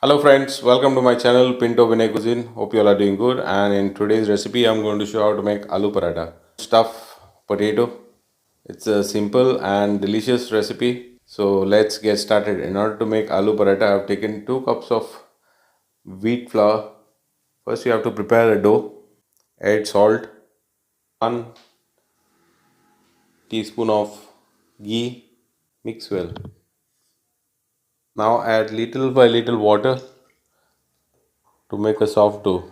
Hello friends, welcome to my channel Pinto Cuisine. Hope you all are doing good, and in today's recipe I'm going to show how to make aloo paratha. Stuff potato. It's a simple and delicious recipe. So let's get started. In order to make aloo paratha, I've taken 2 cups of wheat flour. First you have to prepare a dough. Add salt, 1 teaspoon of ghee, mix well. Now add little by little water to make a soft dough.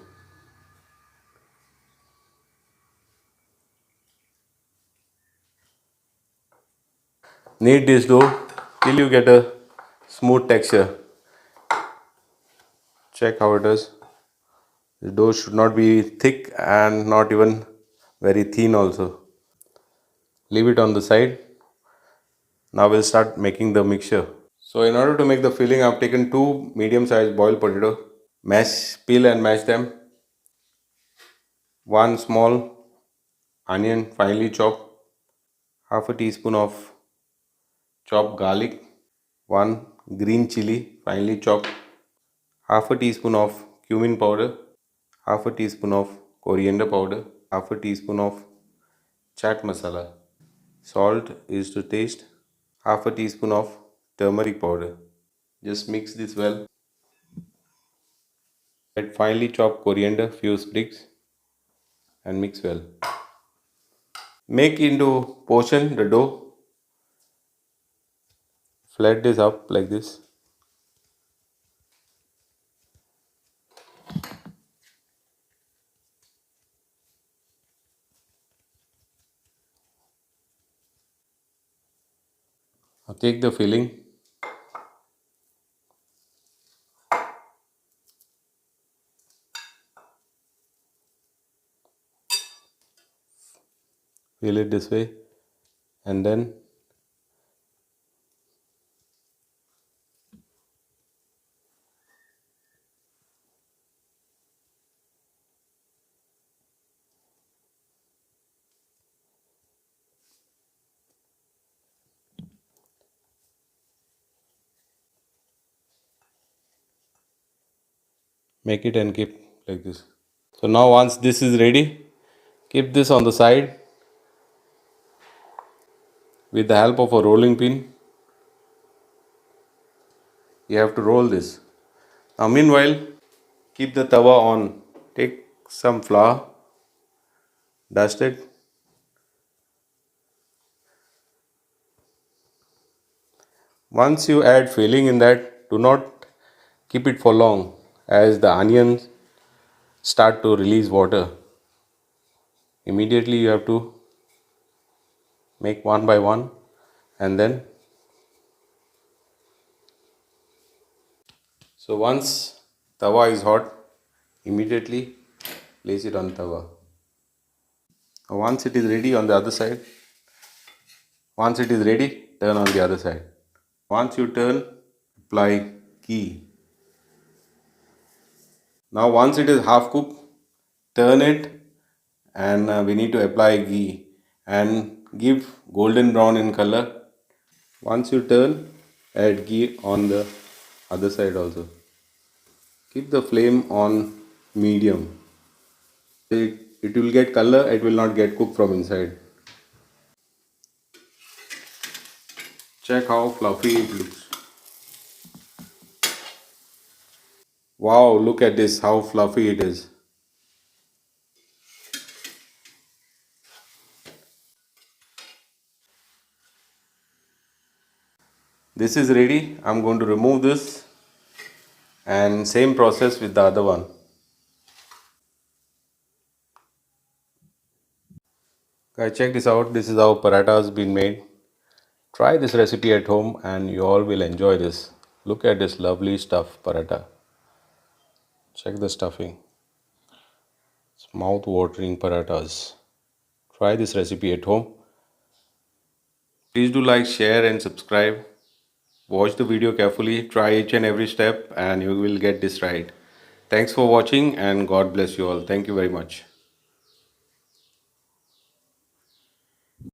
Knead this dough till you get a smooth texture. Check how it is. The dough should not be thick and not even very thin also. Leave it on the side. Now we'll start making the mixture. So in order to make the filling, I've taken 2 medium-sized boiled potato. Peel and mash them. 1 small onion finely chopped. Half a teaspoon of chopped garlic. 1 green chili finely chopped. Half a teaspoon of cumin powder. Half a teaspoon of coriander powder. Half a teaspoon of chaat masala. Salt is to taste. Half a teaspoon of turmeric powder. Just mix this well. Add finely chopped coriander, few sprigs, and mix well. Make into portion the dough. Flat this up like this. Now take the filling. Fill it this way, and then make it and keep like this. So now once this is ready, keep this on the side. With the help of a rolling pin, you have to roll this. Now meanwhile, keep the tawa on. Take some flour, dust it. Once you add filling in that, do not keep it for long, as the onions start to release water. Immediately you have to make one by one, and then so once tawa is hot, immediately place it on tawa. Once it is ready on the other side, once it is ready, turn on the other side. Once you turn, apply ghee. Now once it is half cooked, turn it, and we need to apply ghee and give golden brown in color. Once you turn, add ghee on the other side also. Keep the flame on medium. It will get color, it will not get cooked from inside. Check how fluffy it looks. Wow, look at this, how fluffy it is. This is ready. I'm going to remove this, and same process with the other one. Guys, check this out. This is how paratha has been made. Try this recipe at home and you all will enjoy this. Look at this lovely stuffed paratha. Check the stuffing. It's mouth-watering parathas. Try this recipe at home. Please do like, share and subscribe. Watch the video carefully. Try each and every step and you will get this right. Thanks for watching and God bless you all. Thank you very much.